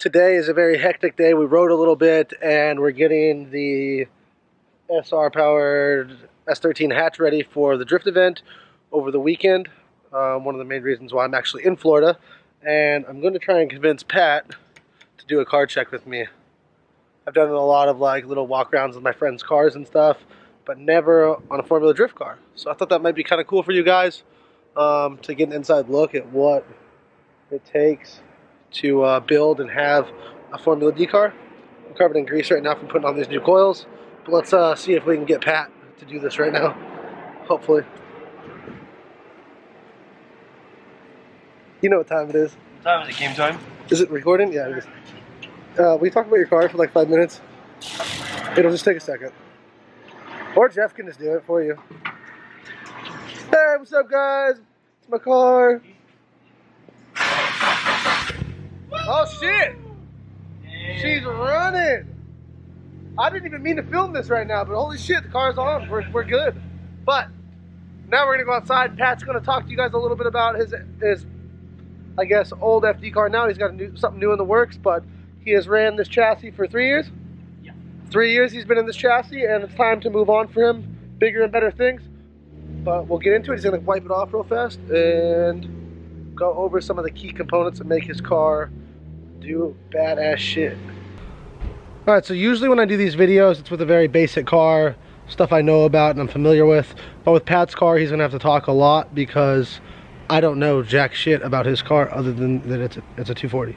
Today is a very hectic day. We rode a little bit and we're getting the SR powered S13 hatch ready for the drift event over the weekend. One of the main reasons why I'm actually in Florida. And I'm going to try and convince Pat to do a car check with me. I've done a lot of like little walk arounds with my friends' cars and stuff, but never on a Formula Drift car. So I thought that might be kind of cool for you guys to get an inside look at what it takes to build and have a Formula D car. I'm covered in grease right now from putting on these new coils, but let's see if we can get Pat to do this right now, hopefully. You know what time it is. What time is it? Game time? Is it recording? Yeah, it is. We talk about your car for like 5 minutes. It'll just take a second. Or Jeff can just do it for you. Hey, what's up, guys? It's my car. Oh, shit! She's running! I didn't even mean to film this right now, but holy shit, the car's on. We're good. But now we're gonna go outside. Pat's gonna talk to you guys a little bit about his I guess, old FD car. Now he's got something new in the works, but he has ran this chassis for 3 years. Yeah. 3 years he's been in this chassis, and it's time to move on for him. Bigger and better things. But we'll get into it. He's gonna wipe it off real fast and go over some of the key components that make his car do badass shit. All right, so usually when I do these videos, it's with a very basic car, stuff I know about and I'm familiar with. But with Pat's car, he's gonna have to talk a lot because I don't know jack shit about his car other than that it's a 240.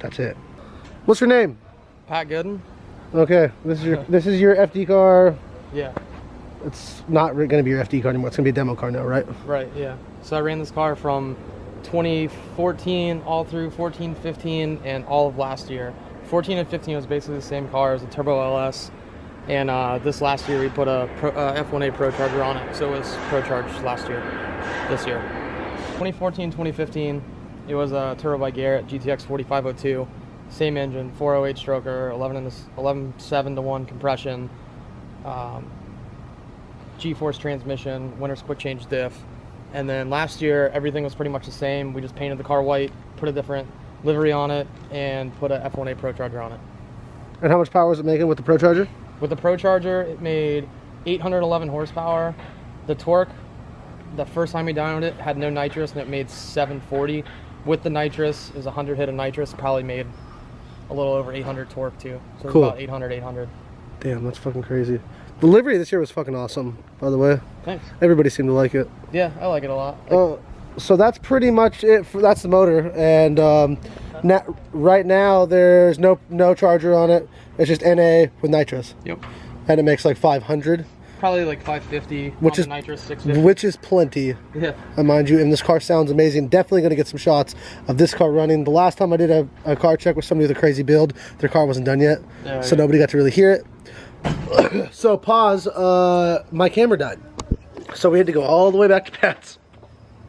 That's it. What's your name? Pat Goodin'. Okay, this is your FD car. Yeah. It's not going to be your FD car anymore. It's going to be a demo car now, right? Right, yeah. So I ran this car from 2014 all through 14, 15, and all of last year. 14 and 15 was basically the same car as a Turbo LS. And this last year we put a F1A Pro Charger on it. So it was Pro Charged this year. 2014, 2015, it was a Turbo by Garrett GTX 4502. Same engine, 408 stroker, 11.7 to 1 compression. G-force transmission, winner's quick change diff. And then last year, everything was pretty much the same. We just painted the car white, put a different livery on it, and put a F1A Pro Charger on it. And how much power was it making with the Pro Charger? With the Pro Charger, it made 811 horsepower. The torque, the first time we dynoed it, had no nitrous, and it made 740. With the nitrous, is 100 hit of nitrous, probably made a little over 800 torque too. So cool. About 800. Damn, that's fucking crazy. The livery this year was fucking awesome, by the way. Thanks. Everybody seemed to like it. Yeah, I like it a lot. So that's pretty much it. That's the motor, and right now there's no charger on it. It's just NA with nitrous. Yep. And it makes like 500. Probably like 550. Which is nitrous 650. Which is plenty. Yeah. Mind you, and this car sounds amazing. Definitely going to get some shots of this car running. The last time I did a car check with somebody with a crazy build, their car wasn't done yet, so nobody got to really hear it. So pause. My camera died, so we had to go all the way back to Pat's.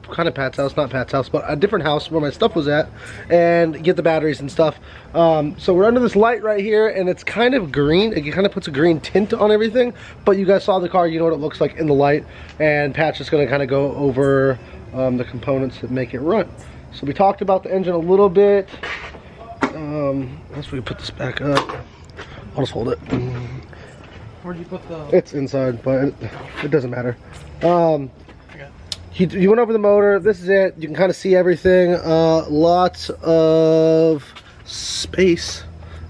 Kind of Pat's house, not Pat's house, but a different house where my stuff was at, and get the batteries and stuff. So we're under this light right here, and it's kind of green. It kind of puts a green tint on everything, but you guys saw the car, you know what it looks like in the light, and Pat's just going to kind of go over the components that make it run. So we talked about the engine a little bit. Once we put this back up, I'll just hold it. Where'd you put the... It's inside, but it doesn't matter. You went over the motor. This is it. You can kind of see everything. Lots of space,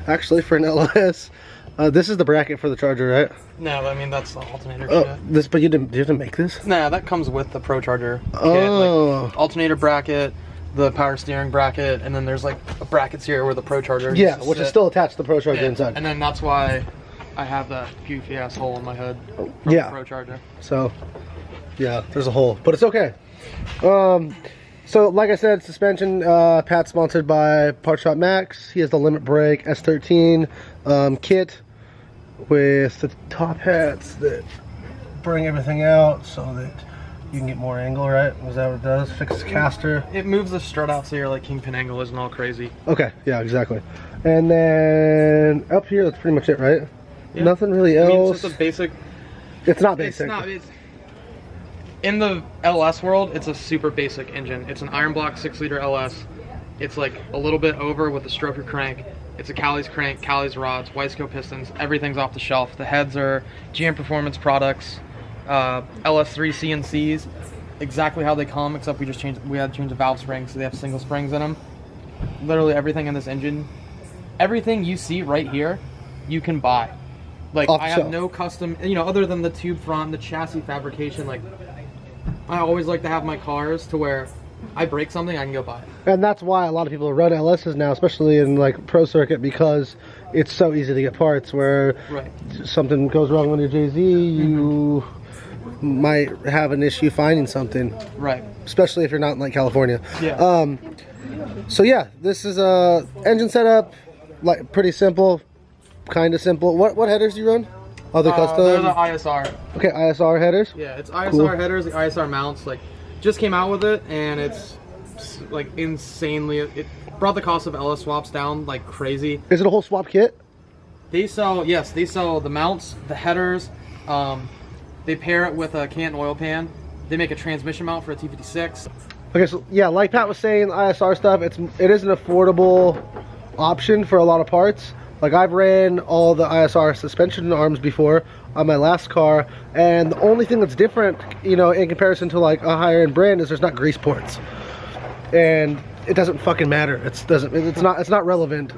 actually, for an LS. This is the bracket for the Charger, right? No, I mean that's the alternator shit. But you didn't make this? Nah, that comes with the Pro Charger kit. Oh. Like, alternator bracket, the power steering bracket, and then there's like brackets here where the Pro Charger. Yeah, which is still attached to the Pro Charger inside. And then that's why I have that goofy ass hole in my hood. From the Pro Charger. So. Yeah, there's a hole, but it's okay. So like I said, suspension, Pat's sponsored by Part Shop Max. He has the Limit Brake S13 kit with the top hats that bring everything out so that you can get more angle, right? Is that what it does? Fix the caster. It moves the strut out so your like kingpin angle isn't all crazy. Okay, yeah, exactly. And then up here, that's pretty much it, right? Yeah. Nothing really else. I mean, it's just a basic. It's not basic. In the LS world, it's a super basic engine. It's an iron block 6-liter LS. It's like a little bit over with the stroker crank. It's a Cali's crank, Cali's rods, Wiseco pistons. Everything's off the shelf. The heads are GM Performance products, LS3 CNCs, exactly how they come, except we had to change the valve springs, so they have single springs in them. Literally everything in this engine, everything you see right here, you can buy. Like, I have no custom, you know, other than the tube front, the chassis fabrication. Like, I always like to have my cars to where I break something, I can go buy it. And that's why a lot of people run LSs now, especially in like pro circuit, because it's so easy to get parts. Where something goes wrong on your JZ, you might have an issue finding something. Right. Especially if you're not in like California. Yeah. So yeah, this is a engine setup, like pretty simple, kind of simple. What headers do you run? Oh, the custom. They're the ISR. Okay, ISR headers. Yeah, it's ISR headers, the ISR mounts. Like, just came out with it, and it's like insanely. It brought the cost of LS swaps down like crazy. Is it a whole swap kit? They sell the mounts, the headers. They pair it with a Canton oil pan. They make a transmission mount for a T56. Okay, so yeah, like Pat was saying, ISR stuff, it is an affordable option for a lot of parts. Like, I've ran all the ISR suspension arms before on my last car, and the only thing that's different, you know, in comparison to like a higher end brand, is there's not grease ports, and it doesn't fucking matter. It's not relevant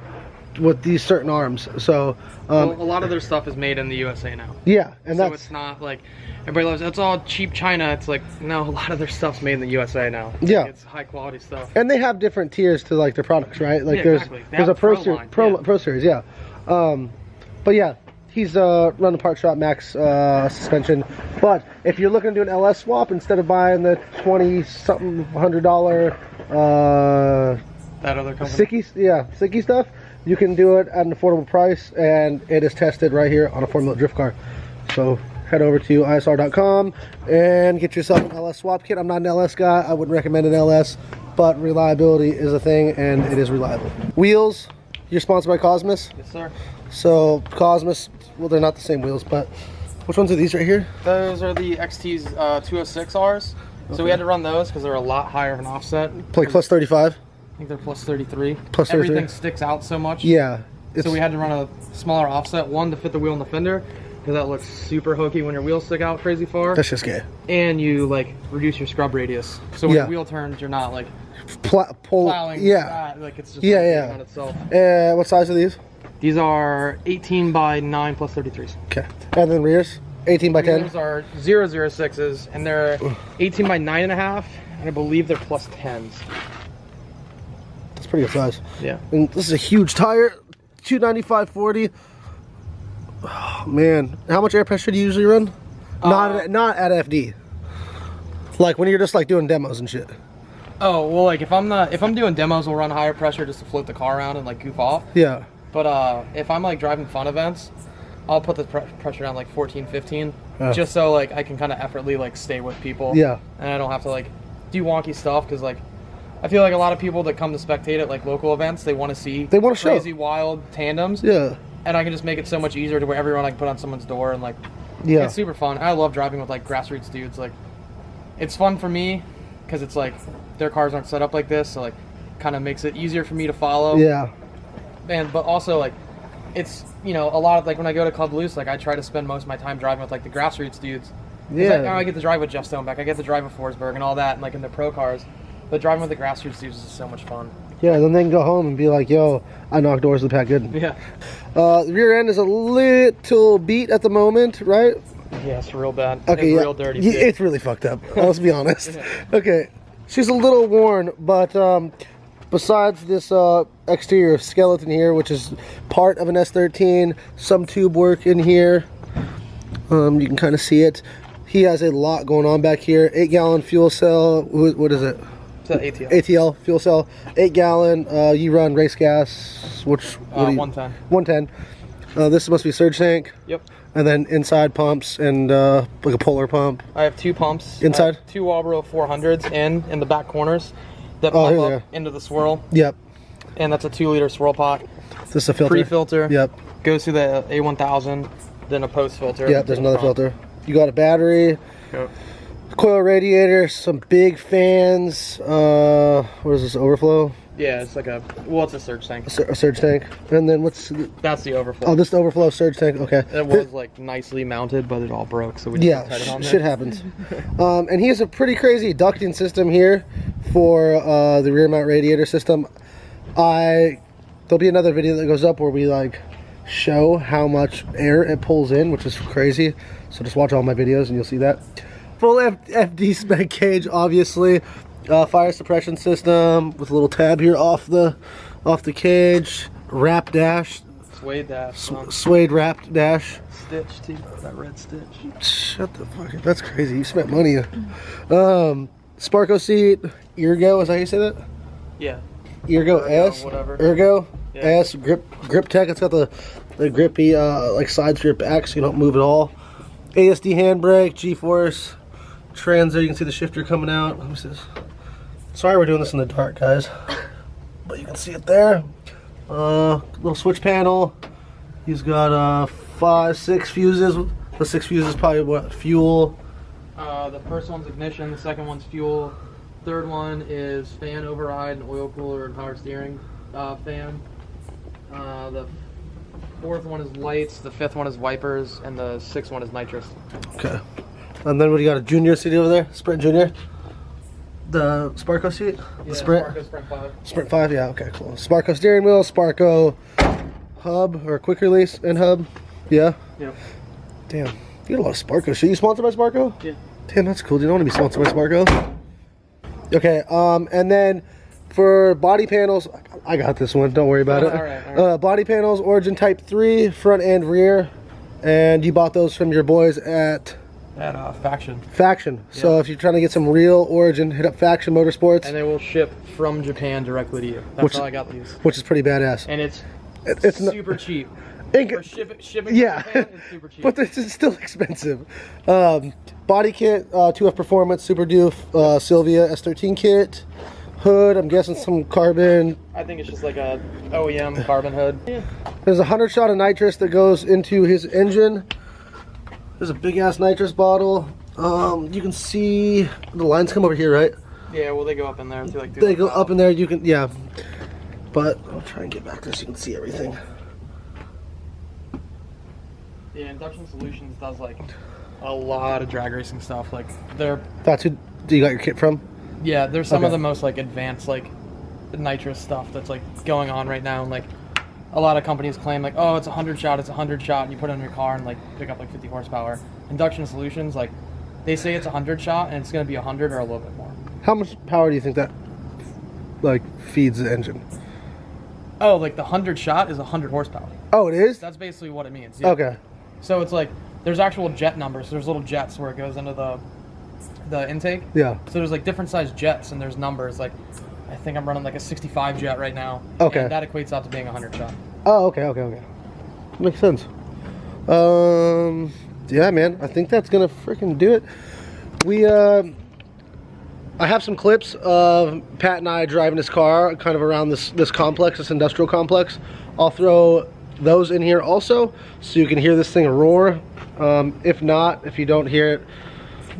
with these certain arms. So well, a lot of their stuff is made in the USA now. Yeah, and so it's not like everybody loves it's all cheap China. It's like, no, a lot of their stuff's made in the USA now. Yeah, it's high quality stuff. And they have different tiers to like their products, right? Like, yeah, there's a pro series, yeah. But yeah, he's run the part shop max suspension. But if you're looking to do an LS swap, instead of buying the $20-something $100 that other company, Sicky stuff, you can do it at an affordable price, and it is tested right here on a Formula drift car. So head over to isr.com and get yourself an LS swap kit. I'm not an LS guy. I wouldn't recommend an LS, but reliability is a thing, and it is reliable. Wheels, you're sponsored by Cosmos? Yes, sir. So Cosmos, well, they're not the same wheels, but which ones are these right here? Those are the XT's 206Rs. Okay. So we had to run those because they're a lot higher of an offset. Like plus 35? I think they're plus 33. Plus 33. Everything sticks out so much. Yeah. So we had to run a smaller offset, one to fit the wheel and the fender, because that looks super hooky when your wheels stick out crazy far. That's just gay. And you like reduce your scrub radius, so when your wheel turns, you're not like plowing. Yeah. Like it's just on itself. What size are these? These are 18 by 9 plus 33s. Okay. And then rears? 18 by 10? Rears are 006s, and they're 18 by 9.5, and I believe they're plus 10s. That's pretty good size. Yeah. And this is a huge tire, 295/40. Oh, man, how much air pressure do you usually run? Not at FD. Like when you're just like doing demos and shit. Oh well, like if I'm doing demos, we'll run higher pressure just to float the car around and like goof off. Yeah. But if I'm like driving fun events, I'll put the pressure down like 14, 15, just so like I can kind of effortlessly like stay with people. Yeah. And I don't have to like do wonky stuff, because like I feel like a lot of people that come to spectate at like local events, they want to see crazy wild tandems. Yeah. And I can just make it so much easier to where everyone I can put on someone's door, and like it's super fun. I love driving with like grassroots dudes. Like it's fun for me because it's like their cars aren't set up like this, so like kind of makes it easier for me to follow. Yeah. But also like it's, you know, a lot of like when I go to Club Loose, like I try to spend most of my time driving with like the grassroots dudes. Yeah. I get to drive with Jeff Stonebeck, I get to drive with Forsberg and all that, and like in the pro cars. But driving with the grassroots dudes is so much fun. Yeah, then they can go home and be like, yo, I knocked doors with Pat Goodin. Yeah. The rear end is a little beat at the moment, right? Yeah, it's real bad. Okay, it's real dirty. Yeah, it's really fucked up. Let's be honest. Yeah. Okay, she's a little worn, but besides this exterior skeleton here, which is part of an S13, some tube work in here, you can kind of see it. He has a lot going on back here. 8-gallon fuel cell. What is it? It's ATL. ATL fuel cell. 8-gallon. You run race gas. Which 110. 110. This must be surge tank. Yep. And then inside pumps and like a polar pump. I have 2 pumps. Inside? 2 Walbro 400s in the back corners that pump up into the swirl. Yep. And that's a 2-liter swirl pot. This is a filter. Pre-filter. Yep. Goes through the A1000, then a post filter. Yep, there's another filter. You got a battery. Yep. Coil radiator, some big fans. What is this, overflow? Yeah, it's like it's a surge tank. A surge tank. And then That's the overflow. Oh, this is the overflow surge tank. Okay. It was like nicely mounted, but it all broke, so we just tied it on there. Shit happens. And he has a pretty crazy ducting system here for the rear mount radiator system. There'll be another video that goes up where we like show how much air it pulls in, which is crazy. So just watch all my videos and you'll see that. Full FD spec cage, obviously. Fire suppression system with a little tab here off the cage. Wrap dash. Suede dash. Suede wrapped dash. Stitch too. That red stitch. Shut the fuck up. That's crazy. You spent money. Sparco seat. Ergo, is that how you say that? Yeah. Ergo S. Whatever. Ergo yeah. S. Grip tech. It's got the grippy like sides for your back so you don't move at all. ASD handbrake. G-force. Transit. You can see the shifter coming out. Let me see this. Sorry we're doing this in the dark, guys, but you can see it there. Little switch panel. He's got 6 fuses. The 6 fuses probably what fuel. The first one's ignition. The second one's fuel. Third one is fan override and oil cooler and power steering fan. The fourth one is lights. The fifth one is wipers, and the sixth one is nitrous. Okay. And then what do you got? A junior seat over there? Sprint Junior. The Sparco seat? The Sprint? Sparco Sprint 5. Sprint 5, yeah, okay, cool. Sparco steering wheel, Sparco hub, or quick release and hub. Yeah? Yep. Damn. You got a lot of Sparco shit. You sponsored by Sparco? Yeah. Damn, that's cool. Do you don't want to be sponsored by Sparco? Okay, and then for body panels, I got this one. Don't worry about it. All right. Body panels, Origin Type 3, front and rear. And you bought those from your boys at Faction. Faction. So if you're trying to get some real Origin, hit up Faction Motorsports. And they will ship from Japan directly to you. That's how I got these. Which is pretty badass. And it's super cheap. For shipping yeah, to Japan, it's super cheap. But it's still expensive. Body kit, 2F Performance, Super Doof, Sylvia S13 kit. Hood, I'm guessing some carbon. I think it's just like a OEM carbon hood. Yeah. There's a 100 shot of nitrous that goes into his engine. There's a big ass nitrous bottle. You can see the lines come over here, right? Yeah, well they go up in there too. They go up in there. You can, yeah. But I'll try and get back there so you can see everything. Yeah, Induction Solutions does like a lot of drag racing stuff. Like That's who you got your kit from? Yeah, there's some of the most like advanced like nitrous stuff that's like going on right now, and like a lot of companies claim like, oh, it's 100 shot, it's 100 shot, and you put it in your car and like pick up like 50 horsepower. Induction Solutions, like they say it's 100 shot and it's going to be 100 or a little bit more. How much power do you think that like feeds the engine? Oh, like the 100 shot is 100 horsepower. Oh, it is? That's basically what it means. Yeah. Okay. So it's like there's actual jet numbers. So there's little jets where it goes into the intake. Yeah. So there's like different size jets and there's numbers. Like I think I'm running like a 65 jet right now. Okay. And that equates out to being 100 shot. Oh, okay. Makes sense. Yeah, man. I think that's gonna freaking do it. I have some clips of Pat and I driving this car kind of around this complex, this industrial complex. I'll throw those in here also so you can hear this thing roar. If not, if you don't hear it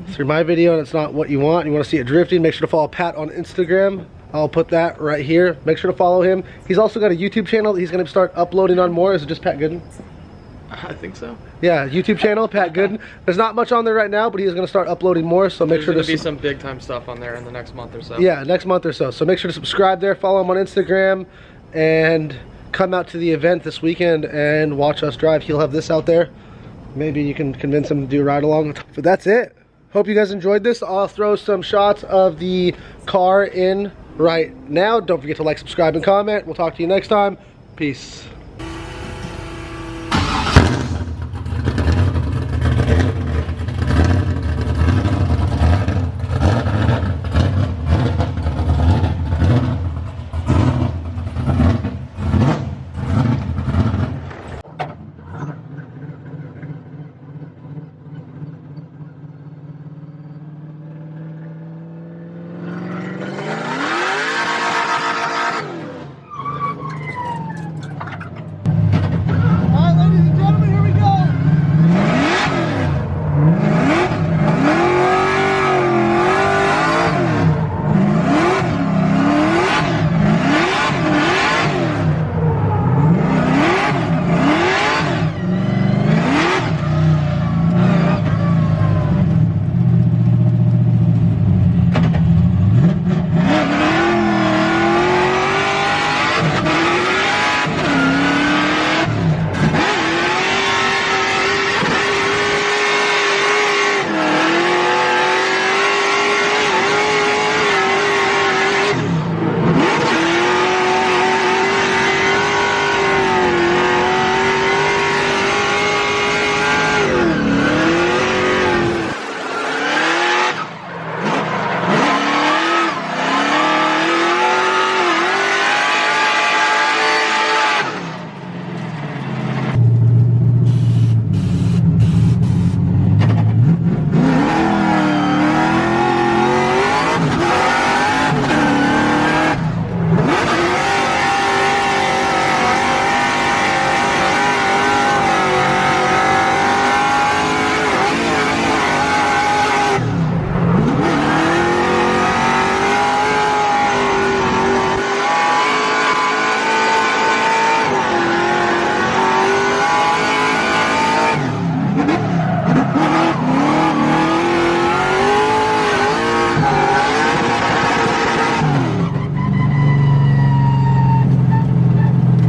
through my video and it's not what you want to see it drifting, make sure to follow Pat on Instagram. I'll put that right here. Make sure to follow him. He's also got a YouTube channel that he's going to start uploading on more. Is it just Pat Goodin'? I think so. Yeah, YouTube channel, Pat Goodin'. There's not much on there right now, but he's going to start uploading more, so make sure to... There's going to be some big time stuff on there in the next month or so. Yeah, next month or so. So make sure to subscribe there, follow him on Instagram, and come out to the event this weekend and watch us drive. He'll have this out there. Maybe you can convince him to do a ride along. But that's it. Hope you guys enjoyed this. I'll throw some shots of the car in right now. Don't forget to like, subscribe, and comment. We'll talk to you next time. Peace.